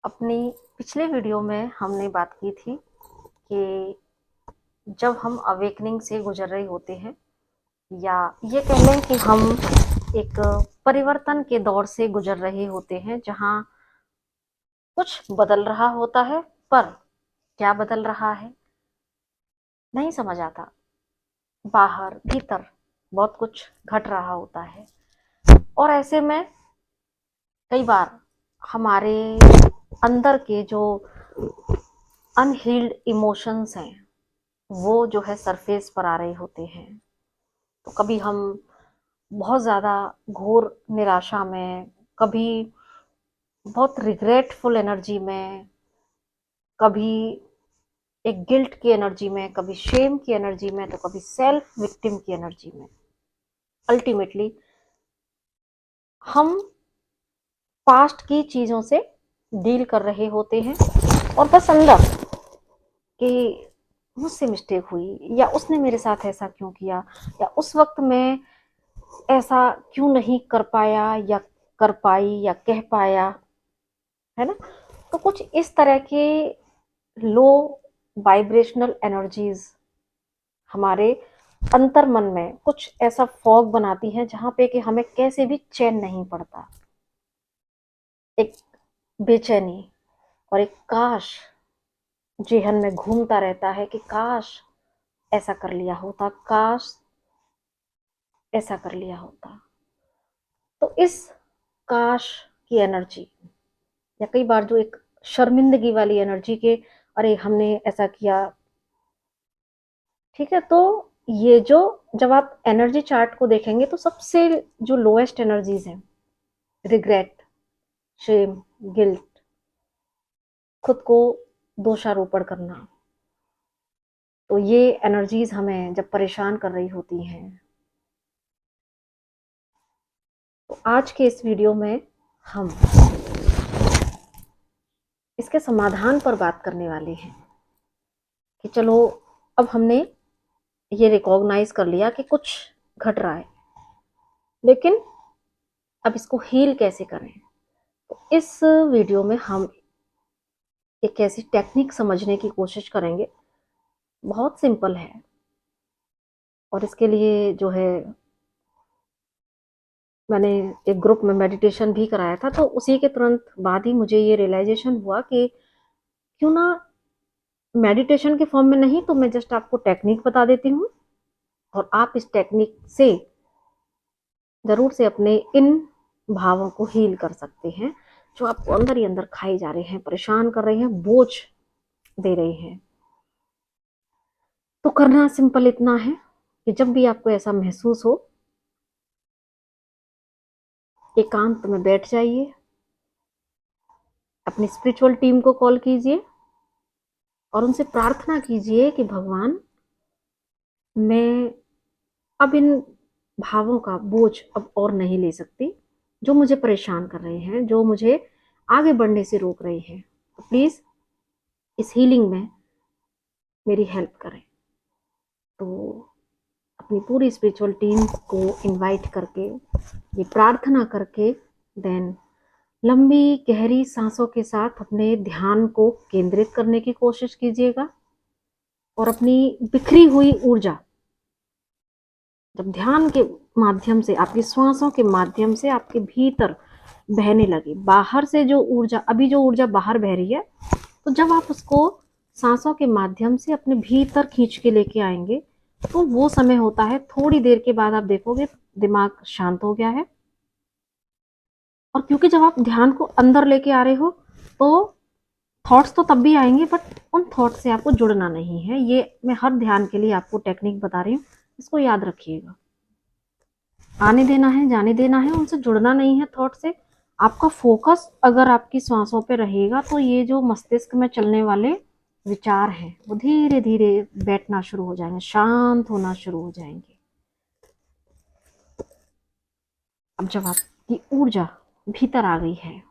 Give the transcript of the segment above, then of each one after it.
अपनी पिछले वीडियो में हमने बात की थी कि जब हम अवेकनिंग से गुजर रहे होते हैं या ये कह लें कि हम एक परिवर्तन के दौर से गुजर रहे होते हैं जहाँ कुछ बदल रहा होता है, पर क्या बदल रहा है नहीं समझ आता। बाहर भीतर बहुत कुछ घट रहा होता है और ऐसे में कई बार हमारे अंदर के जो अनहील्ड इमोशंस हैं वो जो है सरफेस पर आ रहे होते हैं। तो कभी हम बहुत ज़्यादा घोर निराशा में, कभी बहुत रिग्रेटफुल एनर्जी में, कभी एक गिल्ट की एनर्जी में, कभी शेम की एनर्जी में, तो कभी सेल्फ विक्टिम की एनर्जी में। अल्टीमेटली हम पास्ट की चीज़ों से डील कर रहे होते हैं और बस अंदर कि मुझसे मिस्टेक हुई, या उसने मेरे साथ ऐसा क्यों किया, या उस वक्त मैं ऐसा क्यों नहीं कर पाया या कर पाई या कह पाया, है ना। तो कुछ इस तरह के लो वाइब्रेशनल एनर्जीज हमारे अंतर मन में कुछ ऐसा फॉग बनाती हैं जहां पे कि हमें कैसे भी चैन नहीं पड़ता। एक बेचैनी और एक काश जेहन में घूमता रहता है कि काश ऐसा कर लिया होता, काश ऐसा कर लिया होता। तो इस काश की एनर्जी, या कई बार जो एक शर्मिंदगी वाली एनर्जी के अरे हमने ऐसा किया, ठीक है। तो ये जो, जब आप एनर्जी चार्ट को देखेंगे तो सबसे जो लोएस्ट एनर्जीज हैं, रिग्रेट, शेम, गिल्ट, खुद को दोषारोपण करना, तो ये एनर्जीज हमें जब परेशान कर रही होती हैं, तो आज के इस वीडियो में हम इसके समाधान पर बात करने वाले हैं कि चलो, अब हमने ये रिकॉग्नाइज कर लिया कि कुछ घट रहा है, लेकिन अब इसको हील कैसे करें। तो इस वीडियो में हम एक ऐसी टेक्निक समझने की कोशिश करेंगे, बहुत सिंपल है। और इसके लिए जो है मैंने एक ग्रुप में मेडिटेशन भी कराया था, तो उसी के तुरंत बाद ही मुझे ये रियलाइजेशन हुआ कि क्यों ना मेडिटेशन के फॉर्म में नहीं तो मैं जस्ट आपको टेक्निक बता देती हूँ, और आप इस टेक्निक से जरूर से अपने इन भावों को हील कर सकते हैं जो आपको अंदर ही अंदर खाए जा रहे हैं, परेशान कर रहे हैं, बोझ दे रहे हैं। तो करना सिंपल इतना है कि जब भी आपको ऐसा महसूस हो, एकांत में बैठ जाइए, अपनी स्पिरिचुअल टीम को कॉल कीजिए और उनसे प्रार्थना कीजिए कि भगवान, मैं अब इन भावों का बोझ अब और नहीं ले सकती, जो मुझे परेशान कर रहे हैं, जो मुझे आगे बढ़ने से रोक रहे हैं। तो प्लीज इस हीलिंग में मेरी हेल्प करें। तो अपनी पूरी स्पिरिचुअल टीम को इनवाइट करके, ये प्रार्थना करके, देन लंबी गहरी सांसों के साथ अपने ध्यान को केंद्रित करने की कोशिश कीजिएगा और अपनी बिखरी हुई ऊर्जा जब ध्यान के माध्यम से, आपकी श्वासों के माध्यम से आपके भीतर बहने लगे, बाहर से जो ऊर्जा, अभी जो ऊर्जा बाहर बह रही है, तो जब आप उसको सांसों के माध्यम से अपने भीतर खींच के लेके आएंगे, तो वो समय होता है थोड़ी देर के बाद आप देखोगे दिमाग शांत हो गया है। और क्योंकि जब आप ध्यान को अंदर लेके आ रहे हो, तो थॉट्स तो तब भी आएंगे, बट उन थॉट्स से आपको जुड़ना नहीं है। ये मैं हर ध्यान के लिए आपको टेक्निक बता रही हूँ, इसको याद रखिएगा। आने देना है, जाने देना है, उनसे जुड़ना नहीं है थॉट से। आपका फोकस अगर आपकी सांसों पे रहेगा, तो ये जो मस्तिष्क में चलने वाले विचार हैं वो धीरे धीरे बैठना शुरू हो जाएंगे, शांत होना शुरू हो जाएंगे। अब जब आपकी ऊर्जा भीतर आ गई है,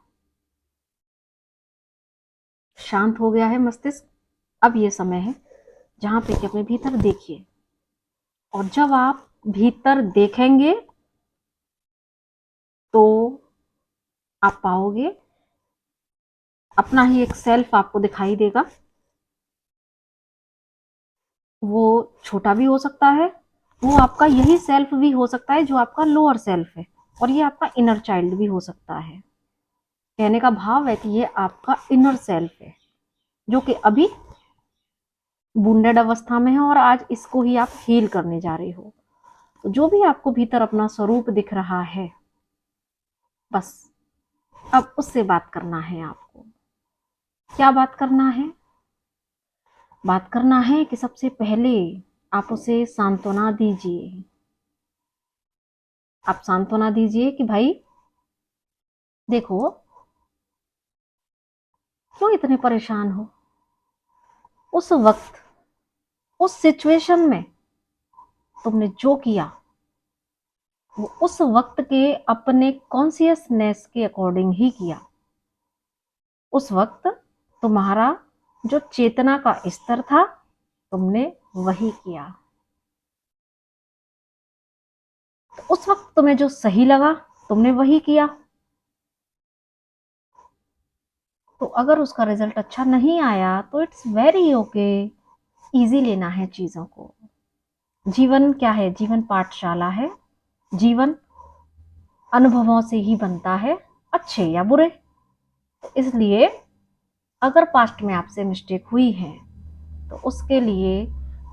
शांत हो गया है मस्तिष्क, अब ये समय है जहां पे कि अपने भीतर देखिए। और जब आप भीतर देखेंगे तो आप पाओगे अपना ही एक सेल्फ आपको दिखाई देगा। वो छोटा भी हो सकता है, वो आपका यही सेल्फ भी हो सकता है जो आपका लोअर सेल्फ है, और ये आपका इनर चाइल्ड भी हो सकता है। कहने का भाव है कि ये आपका इनर सेल्फ है जो कि अभी वुंडेड अवस्था में है, और आज इसको ही आप हील करने जा रहे हो। तो जो भी आपको भीतर अपना स्वरूप दिख रहा है, बस अब उससे बात करना है आपको। क्या बात करना है? बात करना है कि सबसे पहले आप उसे सांत्वना दीजिए। आप सांत्वना दीजिए कि भाई देखो, क्यों इतने परेशान हो? उस वक्त, उस सिचुएशन में तुमने जो किया वो उस वक्त के अपने कॉन्शियसनेस के अकॉर्डिंग ही किया। उस वक्त तुम्हारा जो चेतना का स्तर था, तुमने वही किया। तो उस वक्त तुम्हें जो सही लगा, तुमने वही किया। तो अगर उसका रिजल्ट अच्छा नहीं आया तो इट्स वेरी ओके। इजी लेना है चीजों को। जीवन क्या है? जीवन पाठशाला है। जीवन अनुभवों से ही बनता है, अच्छे या बुरे। तो इसलिए अगर पास्ट में आपसे मिस्टेक हुई है तो उसके लिए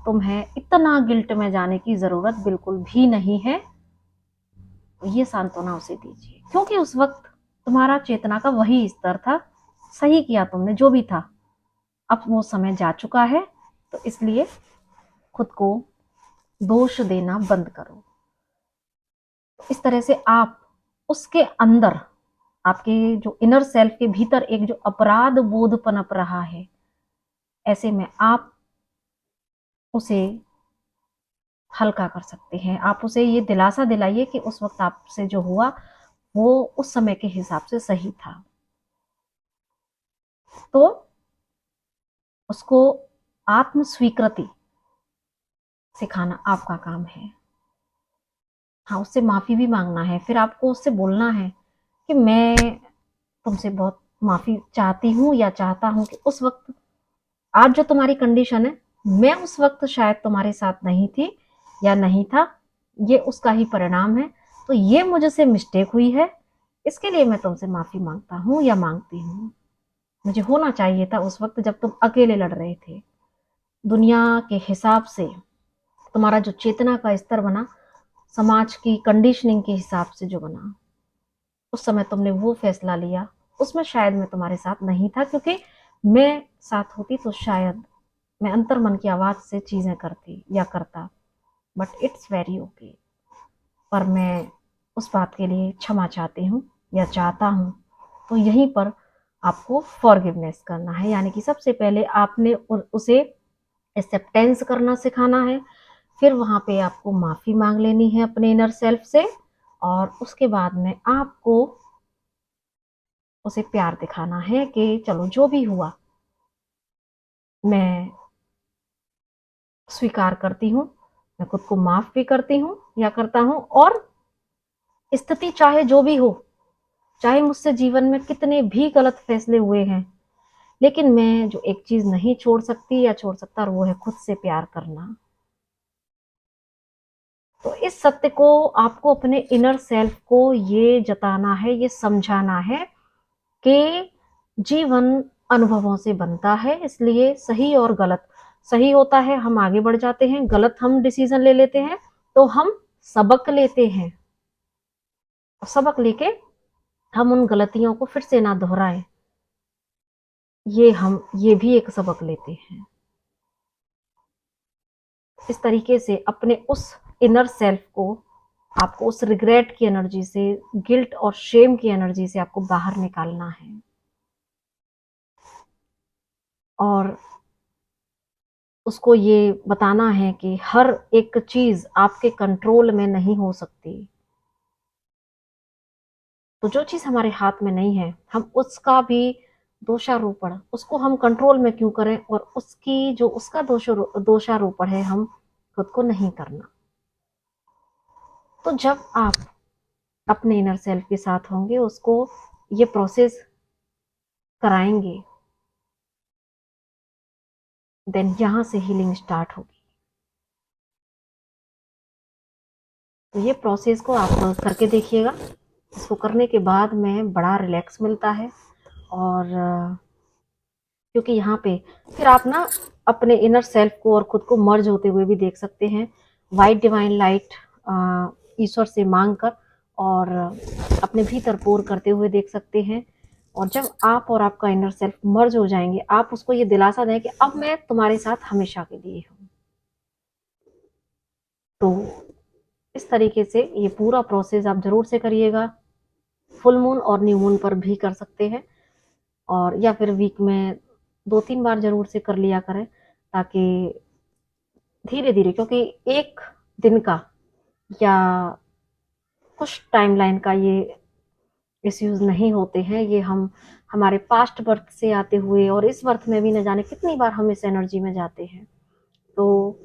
तुम्हें इतना गिल्ट में जाने की जरूरत बिल्कुल भी नहीं है। ये सांत्वना उसे दीजिए, क्योंकि उस वक्त तुम्हारा चेतना का वही स्तर था। सही किया तुमने जो भी था। अब वो समय जा चुका है, तो इसलिए खुद को दोष देना बंद करो। इस तरह से आप उसके अंदर, आपके जो इनर सेल्फ के भीतर एक जो अपराध बोध पनप रहा है, ऐसे में आप उसे हल्का कर सकते हैं। आप उसे ये दिलासा दिलाइए कि उस वक्त आपसे जो हुआ वो उस समय के हिसाब से सही था। तो उसको आत्म स्वीकृति सिखाना आपका काम है। हाँ, उससे माफी भी मांगना है। फिर आपको उससे बोलना है कि मैं तुमसे बहुत माफी चाहती हूँ या चाहता हूँ कि उस वक्त आज जो तुम्हारी कंडीशन है, मैं उस वक्त शायद तुम्हारे साथ नहीं थी या नहीं था, ये उसका ही परिणाम है। तो ये मुझसे मिस्टेक हुई है, इसके लिए मैं तुमसे माफी मांगता हूँ या मांगती हूँ। मुझे होना चाहिए था उस वक्त जब तुम अकेले लड़ रहे थे। दुनिया के हिसाब से तुम्हारा जो चेतना का स्तर बना, समाज की कंडीशनिंग के हिसाब से जो बना, उस समय तुमने वो फैसला लिया, उसमें शायद मैं तुम्हारे साथ नहीं था, क्योंकि मैं साथ होती तो शायद मैं अंतर मन की आवाज से चीजें करती या करता। But it's very okay. पर मैं उस बात के लिए क्षमा चाहती हूँ या चाहता हूँ। तो यहीं पर आपको फॉरगिवनेस करना है, यानी कि सबसे पहले आपने उसे एक्सेप्टेंस करना सिखाना है। फिर वहां पे आपको माफी मांग लेनी है अपने इनर सेल्फ से, और उसके बाद में आपको उसे प्यार दिखाना है कि चलो जो भी हुआ मैं स्वीकार करती हूँ, मैं खुद को माफ भी करती हूँ या करता हूँ। और स्थिति चाहे जो भी हो, चाहे मुझसे जीवन में कितने भी गलत फैसले हुए हैं, लेकिन मैं जो एक चीज नहीं छोड़ सकती या छोड़ सकता, वो है खुद से प्यार करना। तो इस सत्य को आपको अपने इनर सेल्फ को ये जताना है, ये समझाना है कि जीवन अनुभवों से बनता है। इसलिए सही और गलत, सही होता है हम आगे बढ़ जाते हैं, गलत हम डिसीजन ले लेते हैं, तो हम सबक लेते हैं। सबक लेके हम उन गलतियों को फिर से ना दोहराएं, ये भी एक सबक लेते हैं। इस तरीके से अपने उस इनर सेल्फ को आपको उस रिग्रेट की एनर्जी से, गिल्ट और शेम की एनर्जी से आपको बाहर निकालना है। और उसको ये बताना है कि हर एक चीज आपके कंट्रोल में नहीं हो सकती। तो जो चीज हमारे हाथ में नहीं है, हम उसका भी दोषारोपण, उसको हम कंट्रोल में क्यों करें, और उसकी जो उसका दोषारोपण है हम खुद को नहीं करना। तो जब आप अपने इनर सेल्फ के साथ होंगे, उसको ये प्रोसेस कराएंगे, देन यहाँ से हीलिंग स्टार्ट होगी। तो ये प्रोसेस को आप करके देखिएगा। इसको करने के बाद में बड़ा रिलैक्स मिलता है। और क्योंकि यहाँ पे फिर आप ना अपने इनर सेल्फ को और खुद को मर्ज होते हुए भी देख सकते हैं, वाइट डिवाइन लाइट ईश्वर से मांग कर, और अपने भीतर पोर करते हुए देख सकते हैं। और जब आप और आपका इनर सेल्फ मर्ज हो जाएंगे, आप उसको ये दिलासा दें कि अब मैं तुम्हारे साथ हमेशा के लिए हूँ। तो इस तरीके से ये पूरा प्रोसेस आप जरूर से करिएगा। फुल मून और न्यू मून पर भी कर सकते हैं, और या फिर वीक में 2-3 बार जरूर से कर लिया करें, ताकि धीरे धीरे, क्योंकि एक दिन का या कुछ टाइमलाइन का ये इश्यूज नहीं होते हैं। ये हम हमारे पास्ट बर्थ से आते हुए और इस बर्थ में भी न जाने कितनी बार हम इस एनर्जी में जाते हैं। तो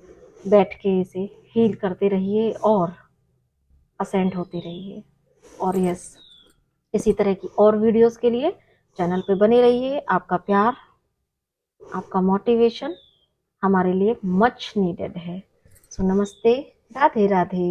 बैठ के इसे हील करते रहिए और असेंड होते रहिए। और यस, इसी तरह की और वीडियोस के लिए चैनल पे बने रहिए। आपका प्यार, आपका मोटिवेशन हमारे लिए मच नीडेड है। सो नमस्ते, राधे राधे।